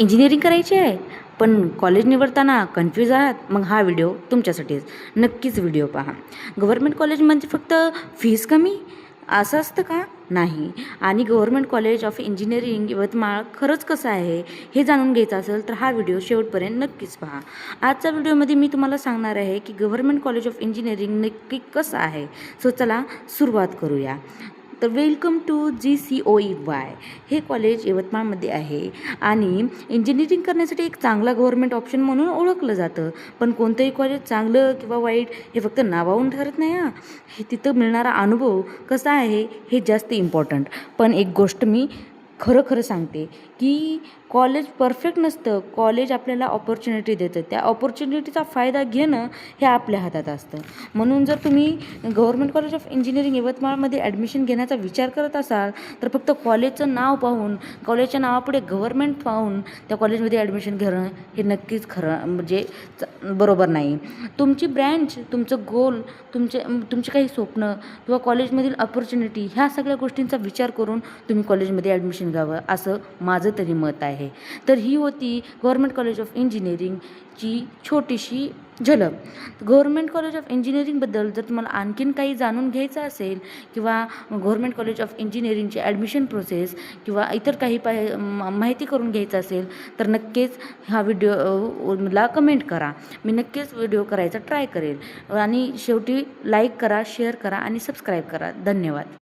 Engineering करायची आहे पण कॉलेज निवडताना कन्फ्यूज आहात, मग हा व्हिडिओ तुमच्यासाठीच. नक्कीच व्हिडिओ पहा. गव्हर्मेंट कॉलेज म्हणजे फक्त फीस कमी असं असतं का? नाही. आणि government college of engineering Yavatmal खरंच कसं आहे हे जाणून घ्यायचं असेल तर हा व्हिडिओ शेवटपर्यंत नक्कीच पहा. आजच्या व्हिडिओमध्ये मी तुम्हाला सांगणार आहे की गव्हर्मेंट कॉलेज ऑफ इंजिनिअरिंग नक्की कसं आहे. सो चला सुरुवात करूया. तर वेलकम टू GCOEY. हे कॉलेज यवतमाळमध्ये आहे आणि इंजिनिअरिंग करण्यासाठी एक चांगला गव्हर्मेंट ऑप्शन म्हणून ओळखलं जातं. पण कोणतंही कॉलेज चांगलं किंवा वाईट हे फक्त नावावरून ठरत नाही हां. हे तिथं मिळणारा अनुभव कसा आहे हे जास्त इम्पॉर्टंट. पण एक गोष्ट मी खरं खरं सांगते की कॉलेज परफेक्ट नसतं. कॉलेज आपल्याला ऑपॉर्च्युनिटी देतं. त्या ऑपॉर्च्युनिटीचा फायदा घेणं हे आपल्या हातात असतं. म्हणून जर तुम्ही गव्हर्मेंट कॉलेज ऑफ इंजिनिअरिंग यवतमाळमध्ये ॲडमिशन घेण्याचा विचार करत असाल तर फक्त कॉलेजचं नाव पाहून, कॉलेजच्या नावापुढे गव्हर्मेंट पाहून त्या कॉलेजमध्ये ॲडमिशन घेणं हे नक्कीच खरं म्हणजे बरोबर नाही. तुमची ब्रँच, तुमचं गोल, तुमची काही स्वप्न किंवा कॉलेजमधील ऑपॉर्च्युनिटी ह्या सगळ्या गोष्टींचा विचार करून तुम्ही कॉलेजमध्ये ॲडमिशन घ्यावं असं माझं तरी मत आहे. तर ही होती गव्हर्मेंट कॉलेज ऑफ इंजिनिअरिंगची छोटीशी झलक. गव्हर्मेंट कॉलेज ऑफ इंजिनिअरिंगबद्दल जर तुम्हाला आणखीन काही जाणून घ्यायचं असेल किंवा गव्हर्मेंट कॉलेज ऑफ इंजिनिअरिंगची ॲडमिशन प्रोसेस किंवा इतर काही माहिती करून घ्यायचं असेल तर नक्कीच हा व्हिडिओ मला कमेंट करा. मी नक्कीच व्हिडिओ करायचा ट्राय करेल. आणि शेवटी लाईक करा, शेअर करा आणि सबस्क्राईब करा. धन्यवाद.